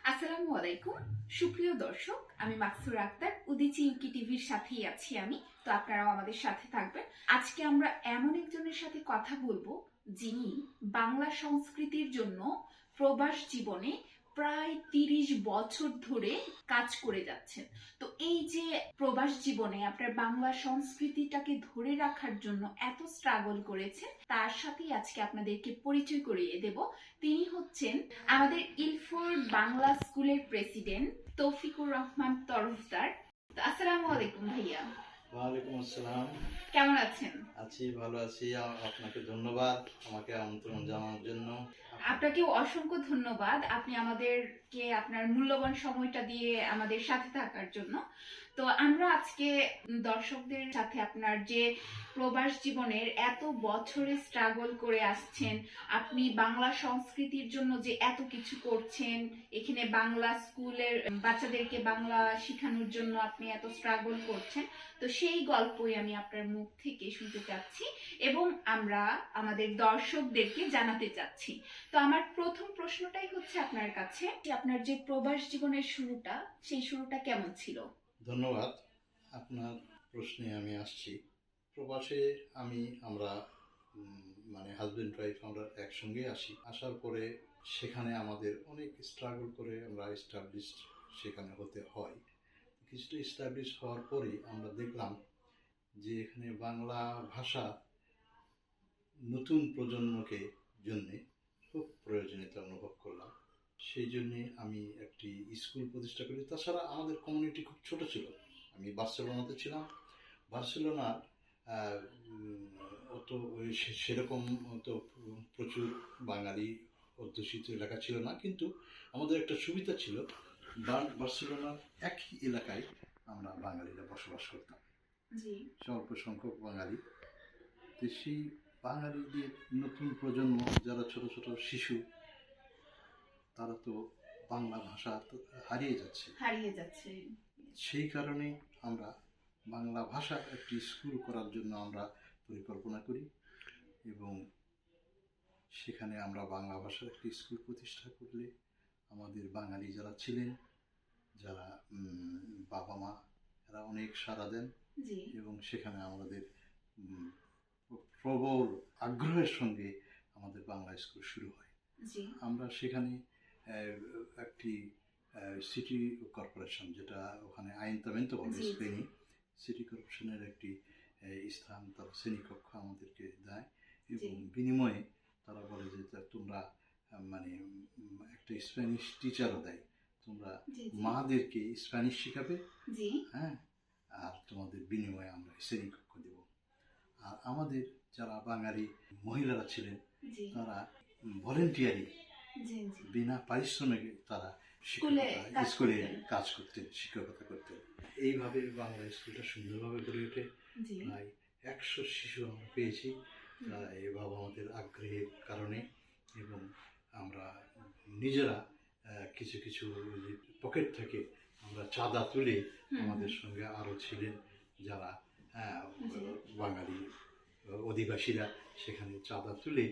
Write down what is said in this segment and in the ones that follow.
আসসালামু আলাইকুম সুপ্রিয় দর্শক, আমি মাকসুর আক্তার। উদিচি ইউকি টিভির সাথেই আছি আমি, তো আপনারাও আমাদের সাথে থাকবেন। আজকে আমরা এমন একজনের সাথে কথা বলবো যিনি বাংলা সংস্কৃতির জন্য প্রবাস জীবনে প্রায় 30 বছর ধরে কাজ করে যাচ্ছেন। তো এই যে প্রবাস জীবনে আপনার বাংলা সংস্কৃতিটাকে ধরে রাখার জন্য এত স্ট্রাগল করেছেন, তার সাথেই আজকে আপনাদেরকে পরিচয় করিয়ে দেব। তিনি হচ্ছেন আমাদের ইলফোর বাংলা স্কুলের প্রেসিডেন্ট তৌফিকুর রহমান তরফদার। আসসালামু আলাইকুম ভাইয়া। ওয়ালাইকুম আসসালাম। কেমন আছেন? আছি, ভালো আছি। আপনাকে ধন্যবাদ আমাকে আমন্ত্রণ জানানোর জন্য। আপনাকেও অসংখ্য ধন্যবাদ, আপনি আমাদেরকে আপনার মূল্যবান সময়টা দিয়ে আমাদের সাথে থাকার জন্য। তো আমরা আজকে দর্শকদের সাথে আপনার যে প্রবাস জীবনের এত বছরে স্ট্রাগল করে আসছেন, আপনি বাংলা সংস্কৃতির জন্য যে এত কিছু করছেন, এখানে বাংলা স্কুলের বাচ্চাদেরকে বাংলা শেখানোর জন্য আপনি এত স্ট্রাগল করছেন, তো সেই গল্পই আমি আপনার মুখ থেকে শুনতে চাচ্ছি এবং আমরা আমাদের দর্শকদেরকে জানাতে চাচ্ছি। তো আমার প্রথম প্রশ্নটাই হচ্ছে আপনার কাছে, আপনার যে প্রবাস জীবনের শুরুটা, সেই শুরুটা কেমন ছিল? ধন্যবাদ। আপনার প্রশ্নে আমি আসছি। প্রবাসে আমরা মানে হাজব্যান্ড ওয়াইফ আমরা একসঙ্গে আসার পরে সেখানে আমাদের অনেক স্ট্রাগল করে আমরা এস্টাবলিশড সেখানে হতে হয়। কিছুটা এস্টাবলিশ হওয়ার পরে আমরা দেখলাম যে এখানে বাংলা ভাষা নতুন প্রজন্মকে জন্যে খুব প্রয়োজনীয়তা অনুভব করলাম। সেই জন্যে আমি একটি স্কুল প্রতিষ্ঠা করি। তাছাড়া আমাদের কমিউনিটি খুব ছোট ছিল। আমি বার্সেলোনাতে ছিলাম। বার্সেলোনার অত সেরকম তো প্রচুর বাঙালি অধ্যুষিত এলাকা ছিল না, কিন্তু আমাদের একটা সুবিধা ছিল, বার্সেলোনার একই এলাকায় আমরা বাঙালিরা বসবাস করতাম, স্বল্প সংখ্যক বাঙালি। তো সেই বাঙালিদের নতুন প্রজন্ম যারা ছোট ছোট শিশু, তারা তো বাংলা ভাষা হারিয়ে যাচ্ছে। সেই কারণে আমরা বাংলা ভাষা একটি স্কুল করার জন্য আমরা পরিকল্পনা করি এবং সেখানে আমরা বাংলা ভাষার একটি স্কুল প্রতিষ্ঠা করলে আমাদের বাঙালি যারা ছিলেন, যারা বাবা মা, এরা অনেক সাড়া দেন এবং সেখানে আমাদের প্রবল আগ্রহের সঙ্গে আমাদের বাংলা স্কুল শুরু হয়। আমরা সেখানে একটি সিটি কর্পোরেশন, যেটা ওখানে আইনতামেন্তো বলে স্পেনে, সিটি কর্পোরেশনের একটি স্থান, তার শ্রেণীকক্ষ আমাদেরকে দেয় এবং বিনিময়ে তারা বলে যে তোমরা মানে একটা স্প্যানিশ টিচারও দেয়, তোমরা মাদেরকে স্প্যানিশ শেখাবে, হ্যাঁ, আর তোমাদের বিনিময়ে আমরা শ্রেণীকক্ষ দেব। আর আমাদের যারা বাঙালি মহিলারা ছিলেন, তারা ভলেন্টিয়ারি বিনা পারিশ্রমিকে তারা স্কুলে কাজ করতেন, শিক্ষকতা করতেন। এইভাবে বাংলা স্কুলটা সুন্দরভাবে গড়ে ওঠে। প্রায় 100 শিশু আমরা পেয়েছি এই বাবা আমাদের আগ্রহের কারণে, এবং আমরা নিজেরা কিছু কিছু পকেট থেকে আমরা চাঁদা তুলে, আমাদের সঙ্গে আরও ছিলেন যারা বাঙালি অধিবাসীরা, সেখানে চাঁদা তুলে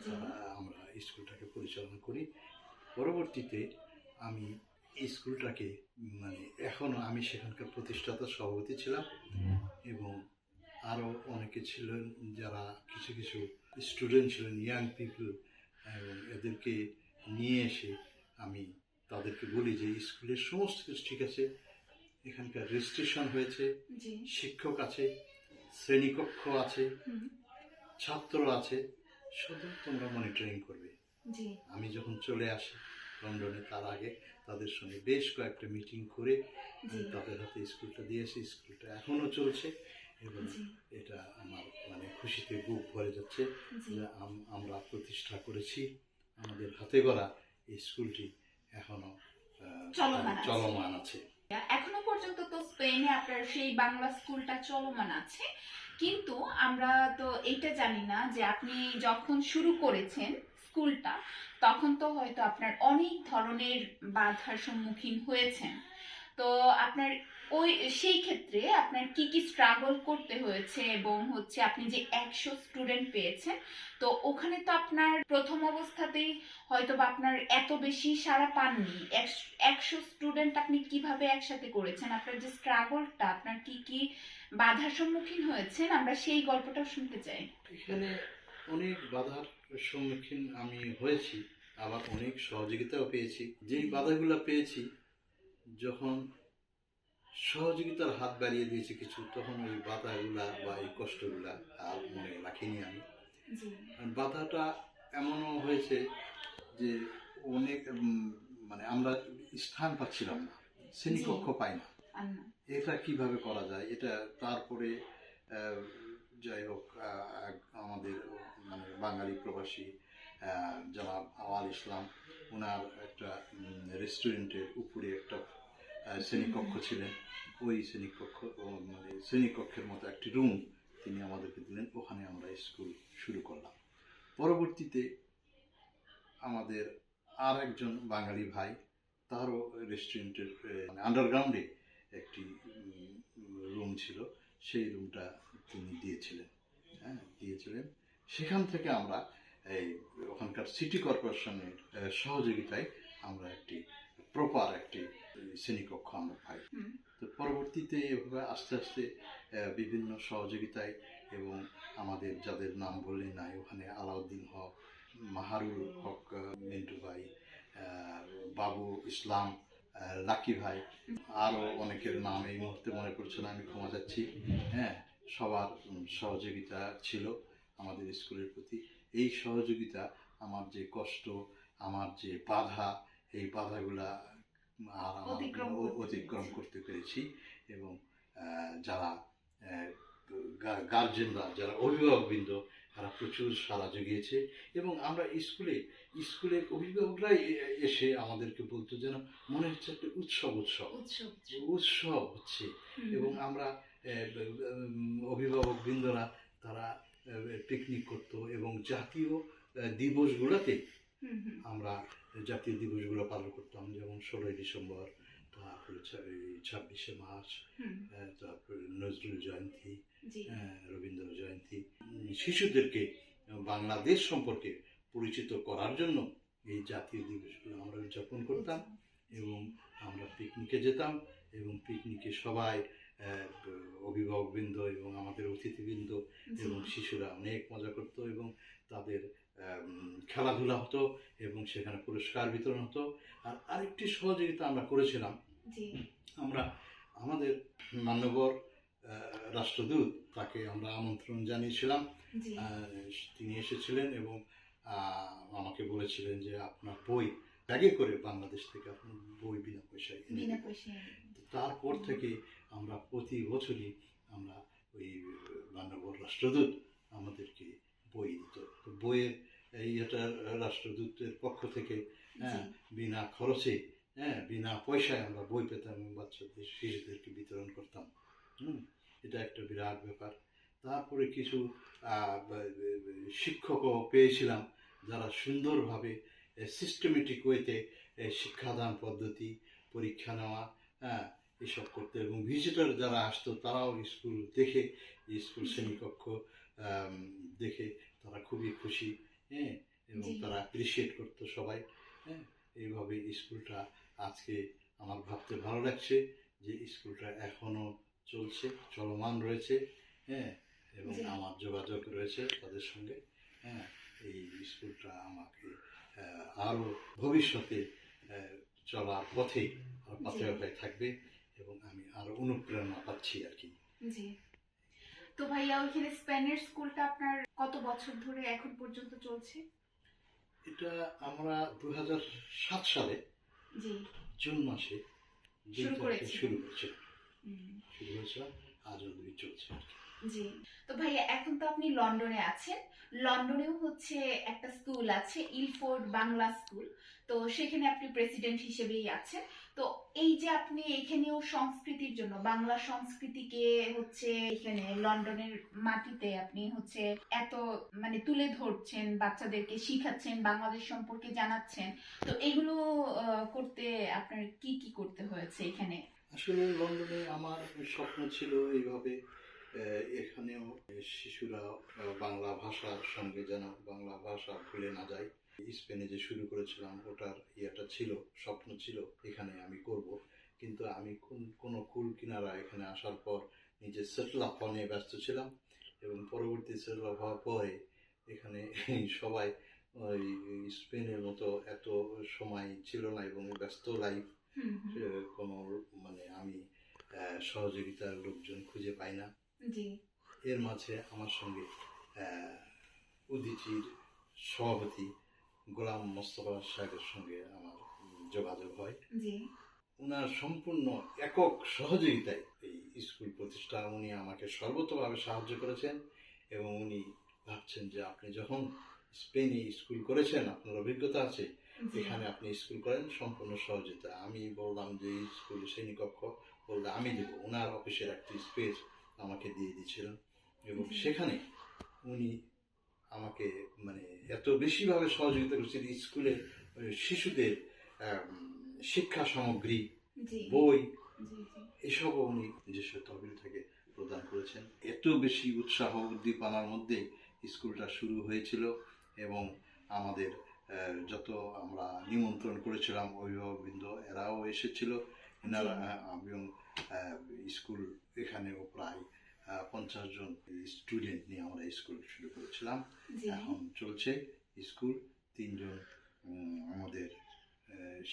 তারা আমরা স্কুলটাকে পরিচালনা করি। পরবর্তীতে আমি এই স্কুলটাকে এখনও আমি সেখানকার প্রতিষ্ঠাতা সভাপতি ছিলাম এবং আরও অনেকে ছিলেন যারা কিছু কিছু স্টুডেন্ট ছিলেন, ইয়াং পিপল, এবং এদেরকে নিয়ে এসে আমি তাদেরকে বলি যে স্কুলের সমস্ত কিছু ঠিক আছে, এখানকার রেজিস্ট্রেশন হয়েছে, শিক্ষক আছে, শ্রেণীকক্ষ আছে, ছাত্র আছে, শুধু তোমরা মনিটরিং করবে। আমি যখন চলে আসি লন্ডনে, তার আগে তাদের সঙ্গে বেশ কয়েকটা মিটিং করে তাদের হাতে স্কুলটা দিয়েছি। স্কুলটা এখনও চলছে এবং এটা আমার খুশিতে বুক ভরে যাচ্ছে যে আমরা প্রতিষ্ঠা করেছি। আমাদের হাতে গড়া এই স্কুলটি এখনো চলমান আছে। এখনো পর্যন্ত তো স্পেনে আপনার সেই বাংলা স্কুলটা চলমান আছে, কিন্তু আমরা তো এটা জানি না যে আপনি যখন শুরু করেছেন স্কুলটা, তখন তো হয়তো আপনার অনেক ধরনের বাধার সম্মুখীন হয়েছেন। তো আপনার সেই ক্ষেত্রে আপনার কি কি স্ট্রাগল করতে হয়েছে, এবং হচ্ছে আপনি যে 100 স্টুডেন্ট পেয়েছেন, তো ওখানে তো আপনার প্রথম অবস্থাতেই হয়তো বা আপনার এত বেশি সাড়া পাননি। 100 স্টুডেন্ট আপনি কিভাবে একসাথে করেছেন, আপনার যে স্ট্রাগলটা, আপনার কি কি বাধার সম্মুখীন হয়েছেন, আমরা সেই গল্পটা শুনতে চাই। এখানে অনেক বাধার সম্মুখীন আমি হয়েছি, আবার অনেক সহযোগিতাও পেয়েছি। যেই বাধাগুলো পেয়েছি, যখন সহযোগিতার হাত বাড়িয়ে দিয়েছে কিছু, তখন ওই বাধাগুলা বা এই কষ্টগুলা আর মনে রাখিনি আমি। আর বাধাটা এমনও হয়েছে যে অনেক মানে আমরা স্থান পাচ্ছিলাম না, শ্রেণীকক্ষ পাই না, এটা কিভাবে করা যায় এটা। তারপরে যাই হোক, আমাদের মানে বাঙালি প্রবাসী জনাব আওয়াল ইসলাম, ওনার একটা রেস্টুরেন্টের উপরে একটা শ্রেণীকক্ষ ছিলেন। ওই শ্রেণীকক্ষ মানে শ্রেণীকক্ষের মতো একটি রুম তিনি আমাদেরকে দিলেন, ওখানে আমরা স্কুল শুরু করলাম। পরবর্তীতে আমাদের আর একজন বাঙালি ভাই, তারও রেস্টুরেন্টের আন্ডারগ্রাউন্ডে একটি রুম ছিল, সেই রুমটা তিনি দিয়েছিলেন। সেখান থেকে আমরা এই ওখানকার সিটি কর্পোরেশনের সহযোগিতায় আমরা একটি প্রপার একটি শ্রেণীকক্ষ আমরা পাই। তো পরবর্তীতে এভাবে আস্তে আস্তে বিভিন্ন সহযোগিতায়, এবং আমাদের যাদের নাম বললেন নাই, ওখানে আলাউদ্দিন হক, মাহারুল হক, মিন্টু ভাই, বাবু ইসলাম, লাকি ভাই, আরও অনেকের নাম এই মুহূর্তে মনে পড়ছে না, আমি ক্ষমা চাচ্ছি। সবার সহযোগিতা ছিল আমাদের স্কুলের প্রতি। এই সহযোগিতা আমার যে কষ্ট, আমার যে বাধা, এই বাধাগুলা অতিক্রম করতে পেরেছি। এবং যারা গার্জেনরা, যারা অভিভাবকবৃন্দ, তারা প্রচুর সাড়া জুগিয়েছে। এবং আমরা স্কুলের অভিভাবকরাই এসে আমাদেরকে বলতো যেন মনে হচ্ছে একটা উৎসব হচ্ছে। এবং আমরা অভিভাবকবৃন্দরা তারা পিকনিক করতো, এবং জাতীয় দিবসগুলোতে আমরা জাতীয় দিবসগুলো পালন করতাম, যেমন 16ই ডিসেম্বর, তারপরে 26শে মার্চ, তারপরে নজরুল জয়ন্তী, রবীন্দ্র জয়ন্তী। শিশুদেরকে বাংলাদেশ সম্পর্কে পরিচিত করার জন্য এই জাতীয় দিবসগুলো আমরা উদযাপন করতাম। এবং আমরা পিকনিকে যেতাম, এবং পিকনিকে সবাই অভিভাবকবৃন্দ এবং আমাদের অতিথিবৃন্দ এবং শিশুরা অনেক মজা করতো, এবং তাদের খেলাধুলা হতো, এবং সেখানে পুরস্কার বিতরণ হতো। আর আরেকটি সহযোগিতা আমরা করেছিলাম, আমরা আমাদের মাননীয় রাষ্ট্রদূত, তাকে আমরা আমন্ত্রণ জানিয়েছিলাম। তিনি এসেছিলেন এবং আমাকে বলেছিলেন যে আপনার বই ব্যাগে করে বাংলাদেশ থেকে আপনার বই বিনা পয়সায়। তারপর থেকে আমরা প্রতি বছরই আমরা ওই মাননীয় রাষ্ট্রদূত আমাদেরকে বই দিত। বইয়ের এটা রাষ্ট্রদূতের পক্ষ থেকে বিনা খরচে, বিনা পয়সায় আমরা বই পেতাম, বাচ্চাদের শিশুদেরকে বিতরণ করতাম। এটা একটা বিরাট ব্যাপার। তারপরে কিছু শিক্ষকও পেয়েছিলাম, যারা সুন্দরভাবে সিস্টেমেটিক ওয়েতে শিক্ষাদান পদ্ধতি, পরীক্ষা নেওয়া, এসব করতে। এবং ভিজিটর যারা আসতো, তারাও স্কুল দেখে, স্কুল শ্রেণীকক্ষ দেখে তারা খুবই খুশি, এবং তারা অ্যাপ্রিসিয়েট করতো সবাই। এইভাবে স্কুলটা আজকে আমার ভাবতে ভালো লাগছে যে স্কুলটা এখনো চলছে, চলমান রয়েছে, এবং আমার যোগাযোগ রয়েছে তাদের সঙ্গে। এই স্কুলটা আমাকে আরও ভবিষ্যতে চলার পথে পাথেয় থাকবে, এবং আমি আরো অনুপ্রেরণা পাচ্ছি আর কি। তো ভাইয়া, ওইখানে স্পেনের স্কুলটা আপনার কত বছর ধরে এখন পর্যন্ত চলছে? এটা আমরা 2007 সালে জুন মাসে শুরু করেছিলাম, আজ অবধি চলছে। জি। তো ভাইয়া, এখন তো আপনি লন্ডনে আছেন, লন্ডনেও হচ্ছে একটা স্কুল আছে, ইলফোর্ড বাংলা স্কুল, তো সেখানে আপনি প্রেসিডেন্ট হিসেবেই আছেন। তো এই যে আপনি এখানেও সংস্কৃতির জন্য, বাংলা সংস্কৃতিকে হচ্ছে এখানে লন্ডনের মাটিতে আপনি হচ্ছে এত মানে তুলে ধরছেন, বাচ্চাদেরকে শিখাচ্ছেন, বাংলাদেশ সম্পর্কে জানাচ্ছেন, তো এগুলো করতে আপনার কি কি করতে হয়েছে এখানে? আসলে লন্ডনে আমার স্বপ্ন ছিল এইভাবে এখানেও শিশুরা বাংলা ভাষার সঙ্গে যেন বাংলা ভাষা ভুলে না যায়। স্পেনে যে শুরু করেছিলাম ওটার ইয়েটা ছিল, স্বপ্ন ছিল এখানে আমি করব, কিন্তু আমি কোনো কুল কিনারা এখানে আসার পর নিজে সেটেল আপ নিয়ে ব্যস্ত ছিলাম, এবং পরবর্তী সেটেল আপ হওয়ার পরে এখানে সবাই ওই স্পেনের মতো এত সময় ছিল না এবং ব্যস্ত লাইফ, কোনো মানে আমি সহযোগিতার লোকজন খুঁজে পাই না। জি এর মাঝে আমার সঙ্গে উদীচীর সভাপতি গোলাম মোস্তফা সাহেবের সঙ্গে আমার যোগাযোগ হয়। জি ওনার সম্পূর্ণ একক সহযোগিতায় এই স্কুল প্রতিষ্ঠা, উনি আমাকে সর্বতভাবে সাহায্য করেছেন, এবং উনি ভাবছেন যে আপনি যখন স্পেনে স্কুল করেছেন, আপনার অভিজ্ঞতা আছে, এখানে আপনি স্কুল করেন, সম্পূর্ণ সহযোগিতা। আমি বললাম যে এই স্কুল শ্রেণীকক্ষ বললে আমি দেবো, ওনার অফিসের একটি স্পেস আমাকে দিয়ে দিয়েছিলেন, এবং সেখানে উনি আমাকে মানে এত বেশিভাবে সহযোগিতা করেছেন। স্কুলে শিশুদের শিক্ষা সামগ্রী, বই, এসবও উনি নিজস্ব তহবিল থেকে প্রদান করেছেন। এত বেশি উৎসাহ উদ্দীপনার মধ্যে স্কুলটা শুরু হয়েছিল, এবং আমাদের যত আমরা নিমন্ত্রণ করেছিলাম অভিভাবকবৃন্দ এরাও এসেছিল এনারা, এবং স্কুল এখানেও প্রায় 50 জন স্টুডেন্ট নিয়ে আমরা স্কুল শুরু করেছিলাম। এখন চলছে স্কুল, 3 জন আমাদের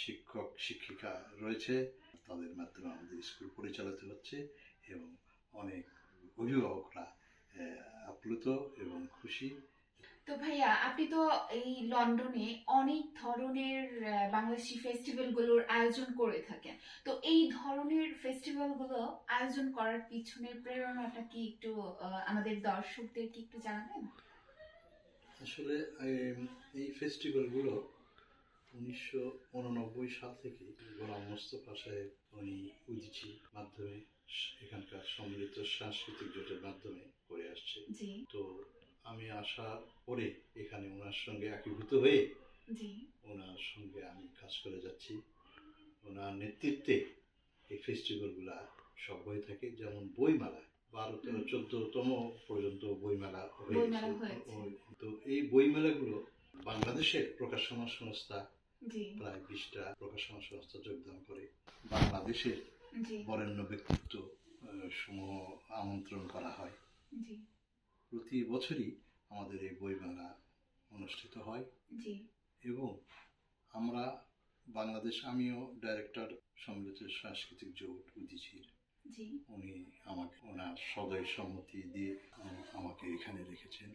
শিক্ষক শিক্ষিকা রয়েছে, তাদের মাধ্যমে আমাদের স্কুল পরিচালিত হচ্ছে, এবং অনেক অভিভাবকরা আপ্লুত এবং খুশি। তো ভাইয়া, আপনি তো এই লন্ডনে অনেক ধরনের বাংলাদেশি ফেস্টিভ্যাল গুলোর আয়োজন করে থাকেন, তো এই ধরনের ফেস্টিভ্যাল গুলো আয়োজন করার পিছনের প্রেরণাটা কি একটু আমাদের দর্শকদের কি একটু জানাবেন? আসলে এই ফেস্টিভ্যালগুলো 1989 সাল থেকে গোলাম মোস্তফা সাহেব উনি উদীচী মাধ্যমে এখানকার সম্মিলিত সাংস্কৃতিক জোটের মাধ্যমে করে আসছে। তো আমি আসার পরে এখানে ওনার সঙ্গে একীভূত হয়ে ওনার সঙ্গে আমি কাজ করে যাচ্ছি। ওনার নেতৃত্বে এই ফেস্টিভ্যালগুলা সব হয়ে থাকে, যেমন বইমেলা 12-14তম পর্যন্ত বইমেলা হয়েছে। তো এই বইমেলাগুলো বাংলাদেশের প্রকাশনা সংস্থা প্রায় 20টা প্রকাশনা সংস্থা যোগদান করে। বাংলাদেশের বরেণ্য ব্যক্তিত্ব সমূহ আমন্ত্রণ করা হয়। প্রতি বছরই আমাদের এই বইমেলা অনুষ্ঠিত হয়, এবং আমরা বাংলাদেশ, আমিও ডাইরেক্টর সম্মিলিত সাংস্কৃতিক জোট উদীচীর, উনি আমাকে ওনার সদয় সম্মতি দিয়ে আমাকে এখানে রেখেছেন।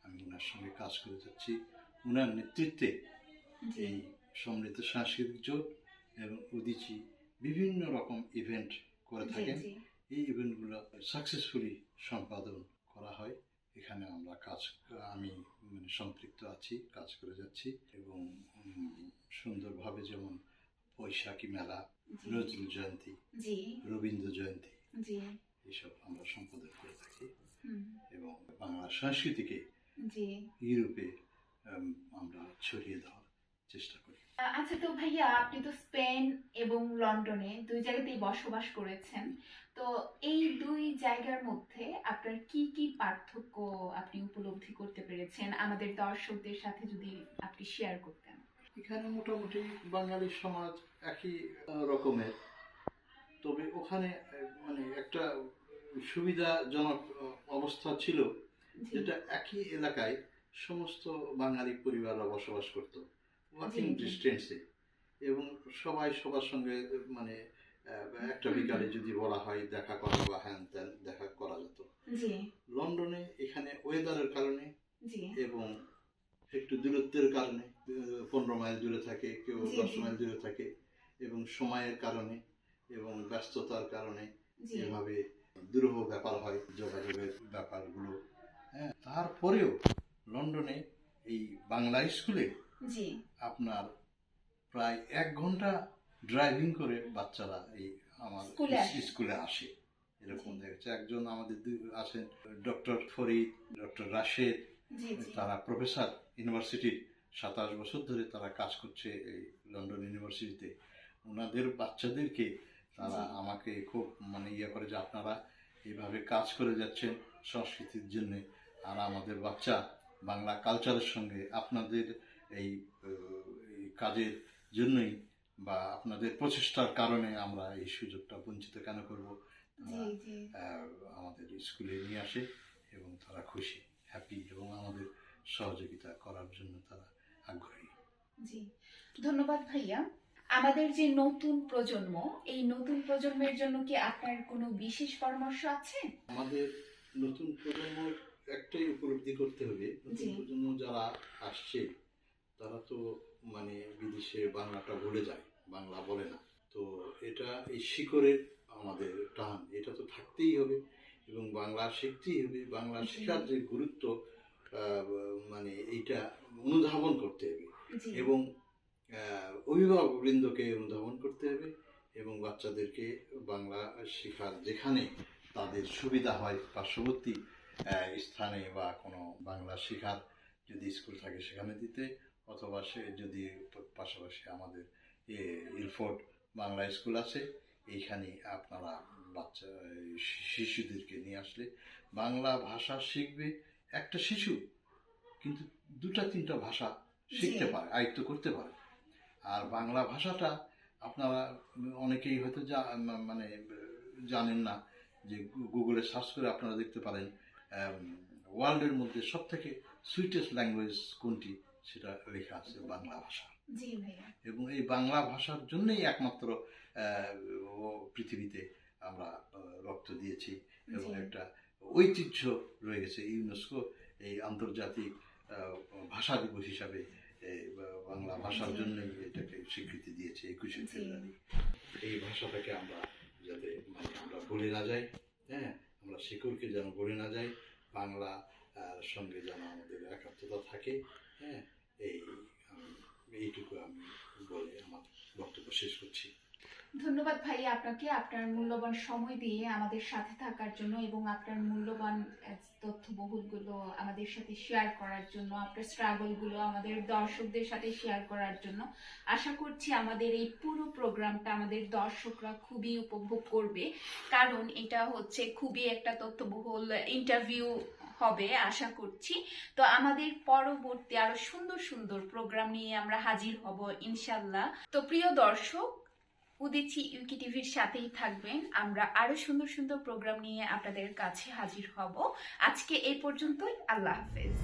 আমি ওনার সঙ্গে কাজ করে যাচ্ছি। ওনার নেতৃত্বে এই সম্মিলিত সাংস্কৃতিক জোট এবং উদীচী বিভিন্ন রকম ইভেন্ট করে থাকেন। এই ইভেন্টগুলো সাকসেসফুলি সম্পাদন করা হয়। এখানে আমরা আমি মানে সম্পৃক্ত আছি, কাজ করে যাচ্ছি, এবং সুন্দরভাবে যেমন বৈশাখী মেলা, নজরুল জয়ন্তী, রবীন্দ্র জয়ন্তী, এইসব আমরা সম্পাদন করে থাকি, এবং বাংলা সংস্কৃতিকে ইউরোপে আমরা ছড়িয়ে দেওয়ার চেষ্টা করি। আচ্ছা, তো ভাইয়া, আপনি তো স্পেন এবং লন্ডনে দুই জায়গাতেই বসবাস করেছেন, তো এই দুই জায়গার মধ্যে আপনার কি কি পার্থক্য আপনি উপলব্ধি করতে পেরেছেন, আমাদের দর্শকদের সাথে যদি আপনি শেয়ার করতেন। এখানে মোটামুটি বাঙালি সমাজ একই রকমের, তবে ওখানে মানে একটা সুবিধাজনক অবস্থা ছিল, যেটা একই এলাকায় সমস্ত বাঙালি পরিবাররা বসবাস করত ওয়াকিং ডিস্টেন্সে, এবং সবাই সবার সঙ্গে মানে একটা বিকালে যদি বলা হয় দেখা করা বা হ্যান ত্যান দেখা করা যেত। লন্ডনে এখানে ওয়েদারের কারণে এবং একটু দূরত্বের কারণে 15 মাইল দূরে থাকে, কেউ 10 মাইল দূরে থাকে, এবং সময়ের কারণে এবং ব্যস্ততার কারণে এভাবে দুরূহ ব্যাপার হয় যোগাযোগের ব্যাপারগুলো। হ্যাঁ, তারপরেও লন্ডনে এই বাংলা স্কুলে আপনার প্রায় 1 ঘন্টা ড্রাইভিং করে বাচ্চারা এই আমার স্কুলে আসে। এরকম দেখেছে। একজন আমাদের আছেন ডক্টর ফরিদ, ডক্টর রাশেদ, তারা প্রফেসর ইউনিভার্সিটির, 27 বছর ধরে তারা কাজ করছে এই লন্ডন ইউনিভার্সিটিতে। ওনাদের বাচ্চাদেরকে তারা আমাকে খুব মানে ইয়ে করে যে আপনারা এইভাবে কাজ করে যাচ্ছেন সংস্কৃতির জন্য, আর আমাদের বাচ্চা বাংলা কালচারের সঙ্গে আপনাদের এই এই কাজের জন্যই বা আপনাদের প্রচেষ্টার কারণে আমরা এই সুযোগটা বঞ্চিত কেন করব, আমাদের স্কুলে নিয়ে আসে এবং তারা খুশি, হ্যাপি এবং আমাদের সহযোগিতা করার জন্য তারা আগ্রহী। জি, ধন্যবাদ ভাইয়া। আমাদের যে নতুন প্রজন্ম, এই নতুন প্রজন্মের জন্য কি আপনার কোনো বিশেষ পরামর্শ আছে? আমাদের নতুন প্রজন্ম একটাই উপলব্ধি করতে হবে, নতুন প্রজন্ম যারা আসছে তারা তো মানে বিদেশে বাংলাটা ভুলে যায়, বাংলা বলে না। তো এটা এই শিকড়ের আমাদের টান, এটা তো থাকতেই হবে এবং বাংলা শিখতেই হবে। বাংলা শেখার যে গুরুত্ব মানে এইটা অনুধাবন করতে হবে এবং অভিভাবকবৃন্দকে অনুধাবন করতে হবে এবং বাচ্চাদেরকে বাংলা শেখার যেখানে তাদের সুবিধা হয় পার্শ্ববর্তী স্থানে বা কোনো বাংলা শেখার যদি স্কুল থাকে সেখানে দিতে, অথবা সে যদি পাশাপাশি আমাদের ইলফোর্ড বাংলা স্কুল আছে, এইখানে আপনারা বাচ্চা শিশুদেরকে নিয়ে আসলে বাংলা ভাষা শিখবে। একটা শিশু কিন্তু 2-3টা ভাষা শিখতে পারে, আয়ত্ত করতে পারে। আর বাংলা ভাষাটা আপনারা অনেকেই হয়তো মানে জানেন না যে গুগলে সার্চ করে আপনারা দেখতে পারেন ওয়ার্ল্ডের মধ্যে সব থেকে সুইটেস্ট ল্যাঙ্গুয়েজ কোনটি, সেটা লেখা আছে বাংলা ভাষা। এবং এই বাংলা ভাষার জন্যই একমাত্র পৃথিবীতে আমরা রক্ত দিয়েছি এবং একটা ঐতিহ্য রয়ে গেছে। ইউনেস্কো এই আন্তর্জাতিক ভাষা দিবস হিসাবে বাংলা ভাষার জন্যই এটাকে স্বীকৃতি দিয়েছে 21শে ফেব্রুয়ারি। এই ভাষাটাকে আমরা যাতে মানে আমরা ভুলে না যাই, হ্যাঁ, আমরা শিকড়কে যেন ভুলে না যাই, বাংলা সঙ্গে যেন আমাদের একাত্মতা থাকে, হ্যাঁ, এইটুকু আমি বলে আমার বক্তব্য শেষ করছি। ধন্যবাদ ভাইয়া আপনাকে, আপনার মূল্যবান সময় দিয়ে আমাদের সাথে থাকার জন্য এবং আপনার মূল্যবান তথ্যবহুলগুলো আমাদের সাথে শেয়ার করার জন্য, আপনার স্ট্রাগলগুলো আমাদের দর্শকদের সাথে শেয়ার করার জন্য। আশা করছি আমাদের এই পুরো প্রোগ্রামটা আমাদের দর্শকরা খুবই উপভোগ করবে, কারণ এটা হচ্ছে খুবই একটা তথ্যবহুল ইন্টারভিউ হবে আশা করছি। তো আমাদের পরবর্তী আরো সুন্দর সুন্দর প্রোগ্রাম নিয়ে আমরা হাজির হব ইনশাল্লাহ। তো প্রিয় দর্শক, উদিচি ইউকি টিভির সাথেই থাকবেন, আমরা আরো সুন্দর সুন্দর প্রোগ্রাম নিয়ে আপনাদের কাছে হাজির হব। আজকে এই পর্যন্তই, আল্লাহ হাফেজ।